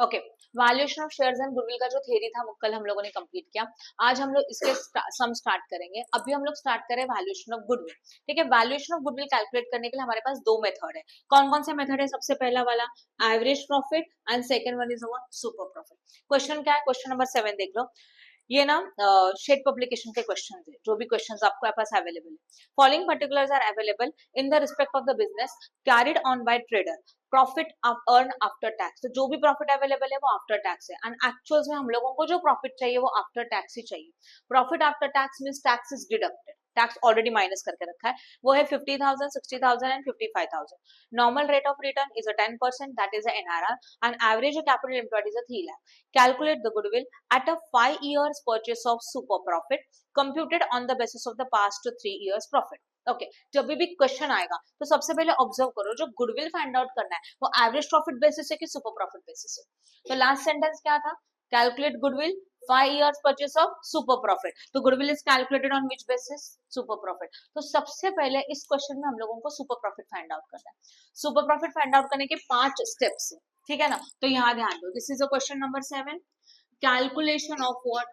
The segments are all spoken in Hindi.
Okay, valuation of shares and goodwill का जो थ्योरी था वो कल हम लोगों ने कंप्लीट किया। आज हम लोग इसके सम स्टार्ट करेंगे। अभी हम लोग स्टार्ट करें वैल्यूएशन ऑफ गुडविल। ठीक है, वैल्यूएशन ऑफ गुडविल कैलकुलेट करने के लिए हमारे पास दो मेथड है। कौन कौन से मेथड है? सबसे पहला वाला average profit and second one is super profit. Question क्या है? क्वेश्चन नंबर 7 देख लो। ये ना शेड पब्लिकेशन के क्वेश्चन है, जो भी क्वेश्चन आपके पास अवेलेबल है। Following particulars are available in the respect of the business carried on by trader. Profit earn after tax, तो जो भी प्रॉफिट अवेलेबल है वो आफ्टर टैक्स है, एंड एक्चुअल्स में हम लोगों को जो प्रॉफिट चाहिए वो आफ्टर टैक्स ही चाहिए। Profit after tax means tax is deducted, tax already minus करके रखा है, वो है 50,000, 60,000 and 55,000। Normal rate of return is a 10%, that is NRR, and average capital employed is 3 lakh। Calculate the goodwill at a 5 years purchase of super profit computed on the basis of the past 3 years profit। Okay, जब भी क्वेश्चन आएगा तो सबसे पहले ऑब्जर्व करो, जो गुडविल फाइंड आउट करना है वो एवरेज प्रॉफिट बेसिस है कि सुपर प्रॉफिट बेसिस है। तो लास्ट सेंटेंस क्या था? Calculate goodwill 5 years purchase of super profit। तो goodwill is calculated on which basis? Super profit. तो सबसे पहले इस क्वेश्चन में हम लोगों को सुपर प्रॉफिट फाइंड आउट करना है। सुपर प्रॉफिट फाइंड आउट करने के 5 स्टेप्स है, ठीक है ना? तो यहाँ ध्यान दो, this is a question number 7, calculation of what?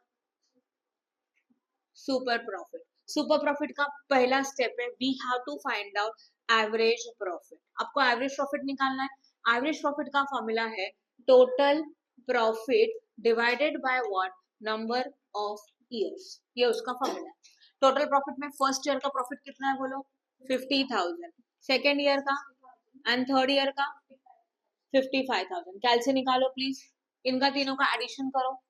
Super profit. Super profit का पहला स्टेप है, we have to find out average profit. आपको एवरेज प्रॉफिट निकालना है। एवरेज प्रॉफिट का फॉर्मूला है total profit divided by what? Number of years. ये उसका फॉर्मूला है। टोटल प्रॉफिट में फर्स्ट ईयर का प्रॉफिट कितना है बोलो? 50,000। सेकेंड ईयर का एंड थर्ड ईयर का 55,000। कैल से निकालो प्लीज, इनका तीनों का एडिशन करो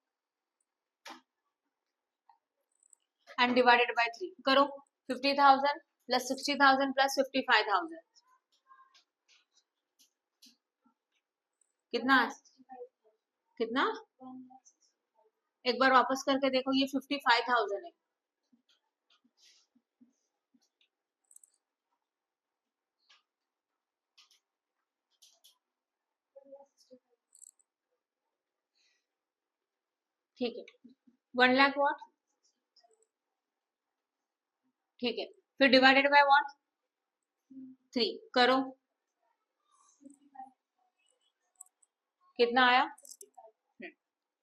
and divided by 3 करो। 50,000 plus 60,000 plus 55,000 कितना? कितना? एक बार वापस करके देखो, ये 55,000 है। ठीक है, 1 लाख व्हाट? ठीक है, फिर डिवाइडेड बाय व्हाट? 3 करो, कितना आया?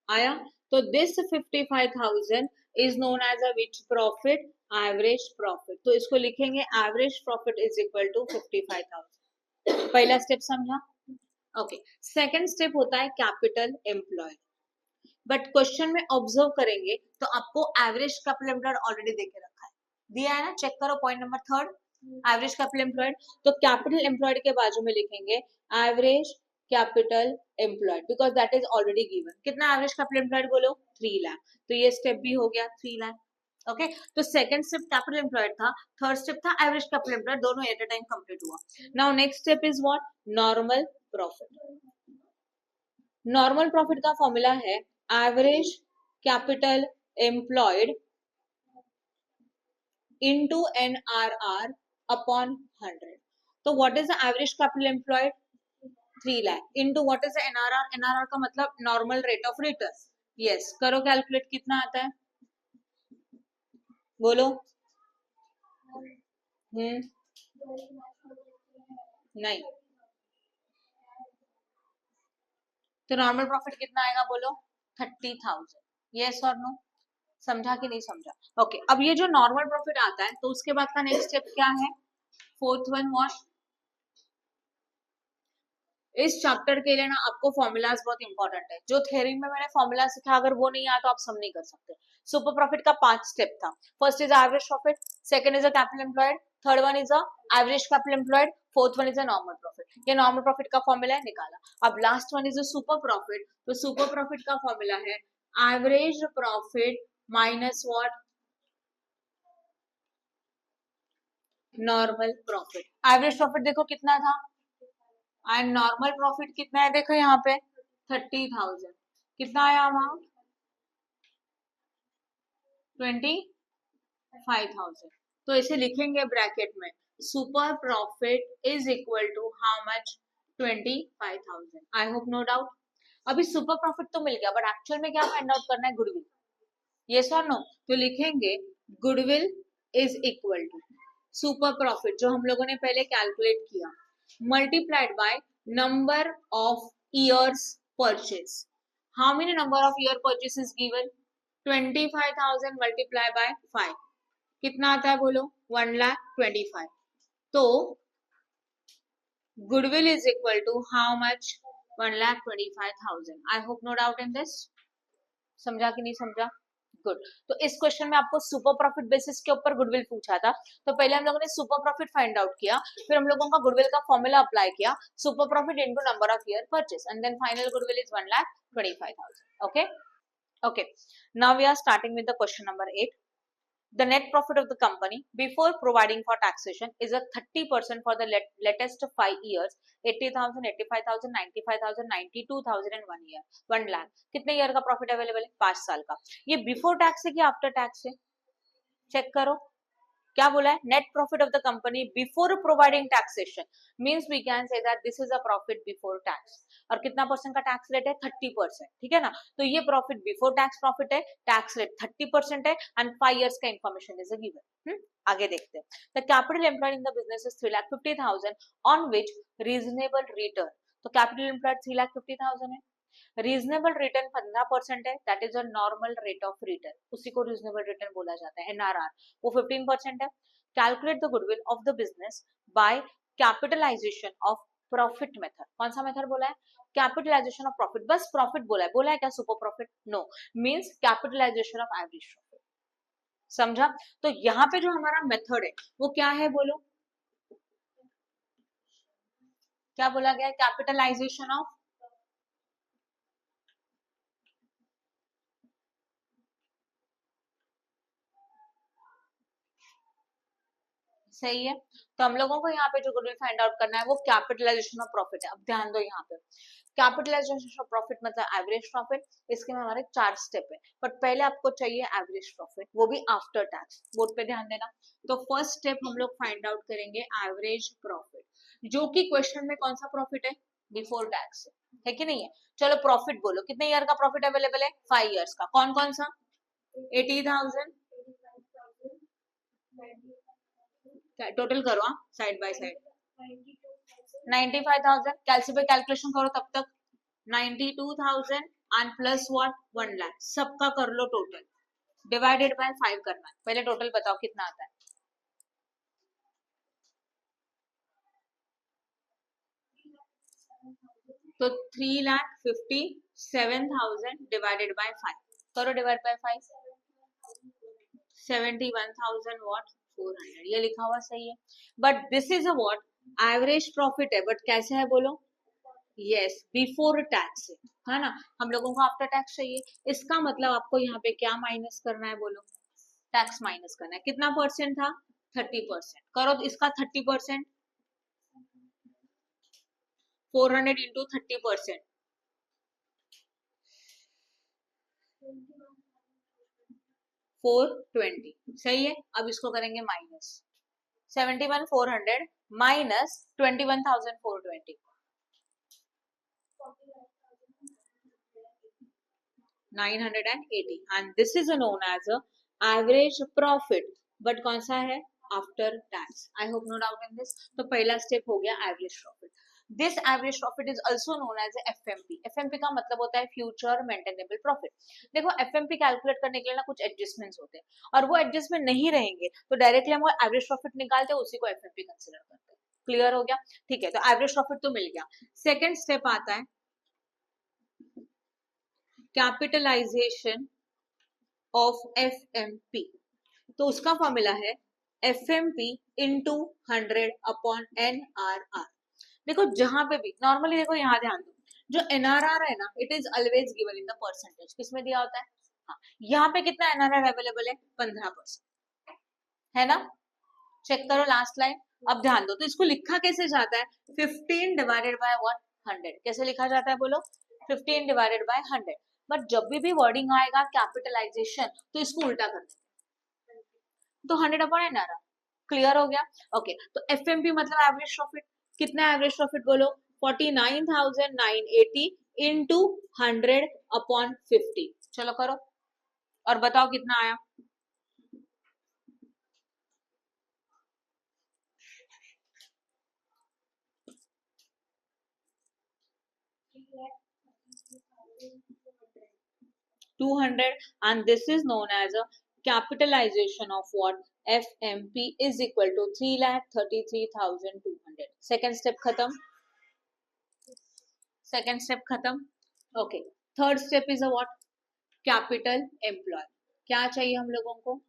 आया। तो this 55,000 is known as a which profit? Average profit. तो इसको लिखेंगे average profit is equal to 55,000। पहला स्टेप समझा? ओके, सेकंड स्टेप होता है कैपिटल एम्प्लॉयड। बट क्वेश्चन में ऑब्जर्व करेंगे तो आपको एवरेज कैपिटल एम्प्लॉयड ऑलरेडी देके रखा है, दिया है ना? चेक करो point number 3, average capital employed. तो कैपिटल एम्प्लॉयड के बाजू में लिखेंगे average capital employed, because that is already given. कितना एवरेज कैपिटल एम्प्लॉयड बोलो? 3 लाख। तो ये स्टेप भी हो गया 3 लाख। ओके, तो सेकंड स्टेप कैपिटल एम्प्लॉयड था, थर्ड स्टेप था एवरेज कैपिटल एम्प्लॉयड, दोनों एट अ टाइम कंप्लीट हुआ। Now next step is what? Normal profit. Normal profit का फॉर्मूला है average capital employed into NRR upon 100। तो what is the average capital employed? 3 lakh into what is the NRR? NRR का मतलब normal rate of return। yes, करो कैलकुलेट, कितना आता है बोलो? नहीं, तो नॉर्मल प्रॉफिट कितना आएगा बोलो? 30,000। यस और नो? समझा कि नहीं समझा? ओके, अब ये जो नॉर्मल प्रॉफिट आता है तो उसके बाद का नेक्स्ट स्टेप क्या है? Fourth one what? इस चैप्टर के लिए ना आपको फॉर्मूलाज बहुत इंपॉर्टेंट है। जो थ्योरी में मैंने फॉर्मूला सिखा, अगर वो नहीं आया तो आप सम नहीं कर सकते। सुपर प्रॉफिट का 5 स्टेप था। First is average profit, second is a capital employed, third one is a average capital employed, fourth one is a normal profit. ये नॉर्मल प्रॉफिट का फॉर्मूला है, निकाला। अब last one is a super profit. तो सुपर प्रॉफिट का फॉर्मूला है average profit minus what? Normal profit. Average profit देखो कितना था, एंड नॉर्मल प्रॉफिट कितना है देखो यहाँ पे 30,000। कितना आया अमाउंट? 25,000। तो इसे लिखेंगे ब्रैकेट में, super profit is equal to how much? 25,000। I hope no doubt. अभी सुपर प्रॉफिट तो मिल गया, बट एक्चुअल में क्या फाइंड आउट करना है? गुडविल। यस और नो? तो लिखेंगे goodwill is equal to super profit जो हम लोगों ने पहले कैलकुलेट किया, multiplied by number of years purchase. How many number of year purchase is given? 25,000 multiply by 5 कितना आता है बोलो? 1,25,000. तो goodwill is equal to how much? 1,25,000. I hope no doubt in this. समझा कि नहीं समझा? गुड. तो इस क्वेश्चन में आपको सुपर प्रॉफिट बेसिस के ऊपर गुडविल पूछा था. तो पहले हम लोगों ने सुपर प्रॉफिट फाइंड आउट किया, फिर हम लोगों का गुडविल का फॉर्मूला अप्लाई किया, super profit into number of year purchase, and then final goodwill is 1,25,000. Okay okay. Now we are starting with the question number 8. The net profit of the company before providing for taxation is a 30% for the latest 5 years, 80,000, 85,000, 95,000, 92,000 and 1 year, 1 lakh. कितने ईयर का प्रॉफिट अवेलेबल है? 5 साल का. ये बिफोर टैक्स है कि आफ्टर टैक्स है? चेक करो क्या बोला है? Net profit of the company before providing taxation means we can say that this is a profit before tax. और कितना परसेंट का टैक्स रेट है? 30%. ठीक है ना? तो ये प्रॉफिट बिफोर टैक्स प्रॉफिट है, टैक्स रेट 30% है एंड 5 इयर्स का इंफॉर्मेशन इज गिवन. आगे देखते हैं. The capital employed in the business is 3,50,000 on which reasonable return. तो कैपिटल एम्प्लॉयड 3,50,000 है, रीजनेबल रिटर्न 15% है, that is a normal rate of return, उसी को रीजनेबल रिटर्न बोला जाता है, एनआरआर, वो 15% है. Calculate the goodwill of the business by capitalisation of profit method. कौन सा मेथड बोला है? Capitalisation of profit. बस प्रॉफिट बोला है क्या super profit? No, means capitalisation of average profit. समझा? तो यहाँ पे जो हमारा मेथड है वो क्या है बोलो? क्या बोला गया? कैपिटलाइजेशन ऑफ, सही है. तो हम लोगों को यहाँ पे जो गुडविल फाइंड आउट करना है वो कैपिटलाइजेशन ऑफ प्रॉफिट है. अब ध्यान दो यहाँ पे, कैपिटलाइजेशन ऑफ प्रॉफिट मतलब एवरेज प्रॉफिट. इसके में हमारे 4 स्टेप है, बट पहले आपको चाहिए एवरेज प्रॉफिट, वो भी आफ्टर टैक्स. बोर्ड पे ध्यान देना. तो फर्स्ट स्टेप हम लोग फाइंड आउट करेंगे एवरेज प्रॉफिट, जो कि क्वेश्चन में कौन सा प्रॉफिट है? बिफोर टैक्स है कि नहीं है? चलो प्रॉफिट बोलो, कितने ईयर का प्रॉफिट अवेलेबल है? 5 इयर्स का. कौन कौन सा? 80,000. टोटल करो साइड बाय साइड. 95,000. कैलसी पे कैलकुलेशन करो तब तक. 92,000 एंड प्लस व्हाट? 1 लाख. सबका कर लो टोटल, डिवाइडेड बाय 5 करना है. पहले टोटल बताओ कितना आता है? तो 3,57,000 डिवाइडेड बाय 5 करो, डिवाइड बाय 5. 71,000 व्हाट? 400. ये लिखा हुआ सही है, but this is a what? Average profit है, बट कैसे है बोलो? यस, बिफोर टैक्स है ना? हम लोगों को आफ्टर टैक्स चाहिए. इसका मतलब आपको यहाँ पे क्या माइनस करना है बोलो? टैक्स माइनस करना है. कितना परसेंट था? 30%. करो इसका 30%. 400 इंटू 30%. 420. सही है. अब इसको करेंगे minus. 71,400 minus 21,420. 980. And this is known as a average profit, but कौन सा है? After tax. I hope no doubt in this. तो पहला स्टेप हो गया average profit. This average profit is also known as FMP. FMP का मतलब होता है फ्यूचर मेंटेनेबल प्रॉफिट. देखो एफएमपी कैलकुलेट करने के लिए ना कुछ एडजस्टमेंट्स होते हैं, और वो एडजस्टमेंट नहीं रहेंगे तो डायरेक्टली हम एवरेज प्रॉफिट निकालते हैं, उसी को एफएमपी कंसिडर करते हैं. क्लियर हो गया? ठीक है. तो एवरेज प्रॉफिट तो मिल गया. सेकेंड स्टेप आता है कैपिटलाइजेशन ऑफ एफएमपी. तो उसका फॉर्मूला है एफएमपी इंटू 100 अपॉन एनआरआर. देखो जहां पे भी नॉर्मली, देखो यहाँ ध्यान दो, जो एनआरआर है ना, it is always given in the percentage. किसमें दिया होता है? हाँ, यहाँ पे कितना एनआरआर अवेलेबल है? 15% है ना? चेक करो लास्ट लाइन. अब ध्यान दो, तो इसको लिखा कैसे जाता है? 15 डिवाइडेड बाय 100. कैसे लिखा जाता है बोलो? 15 डिवाइडेड बाय 100. बट जब भी वर्डिंग आएगा कैपिटलाइजेशन, तो इसको उल्टा कर देते, तो 100 अपॉन एनआरआर. क्लियर हो गया? ओके. तो एफएमपी मतलब एवरेज प्रॉफिट. कितना एवरेज प्रॉफिट बोलो? 49,980 इंटू 100 अपॉन 50. चलो करो और बताओ कितना आया? 200, and this is known as a capitalization of what? FMP is equal to 3,33,200. Second step khatam. Second step khatam. Okay. Third step is a what? Capital employed. क्या चाहिए हम लोगों को?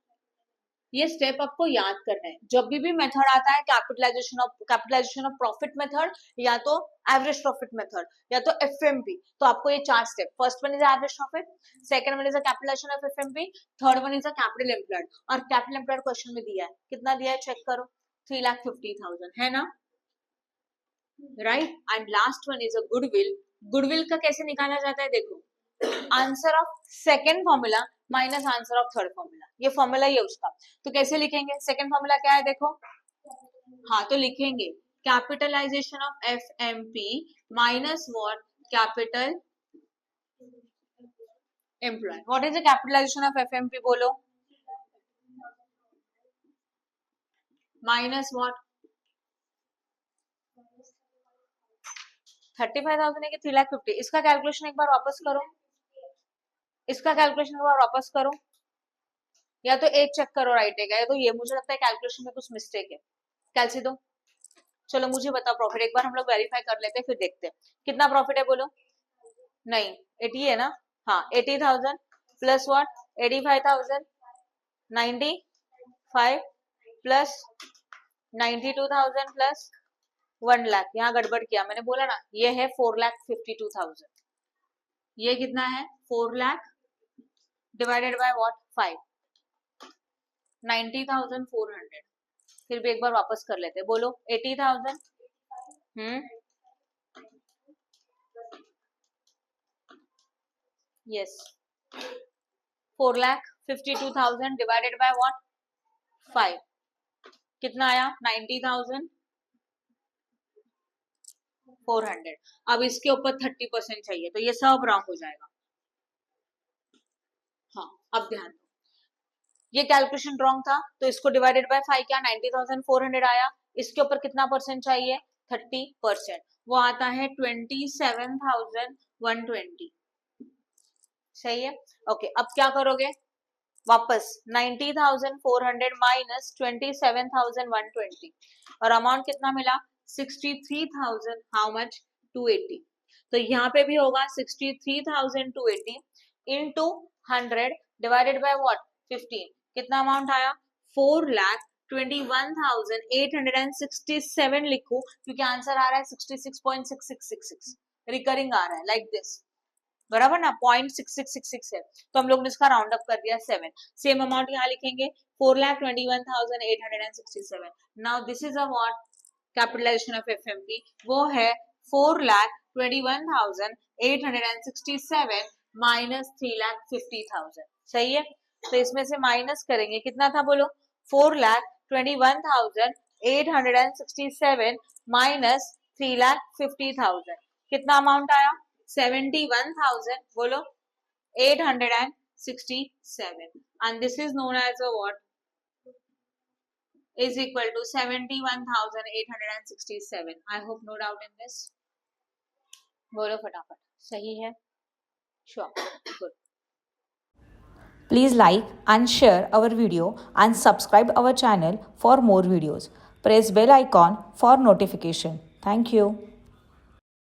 ये स्टेप आपको याद करना है. जब भी मेथड आता है कैपिटलाइजेशन ऑफ प्रॉफिट मेथड, या तो एवरेज प्रॉफिट मेथड, या तो एफएमपी, तो आपको ये चार step. First one is average profit, second one is a capitalisation of FMP, third one is a capital employed. और कैपिटल एम्प्लॉयड क्वेश्चन में दिया है, कितना दिया है चेक करो, 3,50,000 है ना, right. And last one is a goodwill. Goodwill का कैसे निकाला जाता है? देखो, answer of second formula minus answer of third formula, ये फॉर्मूला ही है उसका. तो कैसे लिखेंगे? सेकेंड फॉर्मूला क्या है देखो, हाँ तो लिखेंगे capitalisation of FMP minus what? Capital employ. What is the capitalisation of FMP? बोलो. Minus what? 35,000 है कि 3,50,000? इसका कैलकुलेशन एक बार वापस करो, इसका कैलकुलेशन एक बार वापस करो, या तो एक चेक करो राइट है क्या, या तो ये. मुझे लगता है कैलकुलेशन में कुछ मिस्टेक है. कैलसी दो. चलो मुझे बताओ प्रॉफिट, एक बार हम लोग वेरीफाई कर लेते हैं फिर देखते हैं कितना प्रॉफिट है. बोलो. नहीं 80 है ना, हाँ 80,000 plus what? 85,000, 95 plus 92,000 plus 1 lakh. यहाँ गड़बड़ किया मैंने, बोला ना ये है 4,52,000. ये कितना है? 4 लाख डिवाइडेड बाय व्हाट? 5, 90,400. फिर भी एक बार वापस कर लेते हैं. बोलो. 80,000 यस, 4,52,000 डिवाइडेड बाय व्हाट? 5. कितना आया? 90,400. अब इसके ऊपर 30% चाहिए, तो ये सब रॉन्ग हो जाएगा. हाँ अब ध्यान दो, ये कैलकुलेशन रॉन्ग था, तो इसको डिवाइडेड बाय 5 क्या? 90,400 आया. इसके ऊपर कितना परसेंट चाहिए? 30%. वो आता है 27,120. सही है. ओके, अब क्या करोगे? वापस 90,400 माइनस 27,120, और अमाउंट कितना मिला? 63,000. How much? 280. तो यहाँ पे भी होगा 63,280 इंटू 100 डिवाइडेड बाय व्हाट? 15. कितना अमाउंट आया? 4,21,867 लिखो, क्योंकि आंसर आ रहा है 66.6666. रिकरिंग आ रहा है लाइक दिस, बराबर ना. 0.6666 है, तो हम लोग ने इसका राउंड अप कर दिया 7. सेम अमाउंट यहाँ लिखेंगे 4,21,867. Now this is a what? Capitalisation of FMP. वो है 4,21,867 माइनस 3,50,000. सही है. तो इसमें से माइनस करेंगे, कितना था बोलो? 4,21,867 माइनस 3,50,000. कितना अमाउंट आया? 71,000. बोलो. 867. and this is known as a what? is equal to 71,867. I hope no doubt in this. बोलो फटाफट. सही है? Sure. Good. Please like and share our video and subscribe our channel for more videos. Press bell icon for notification. Thank you.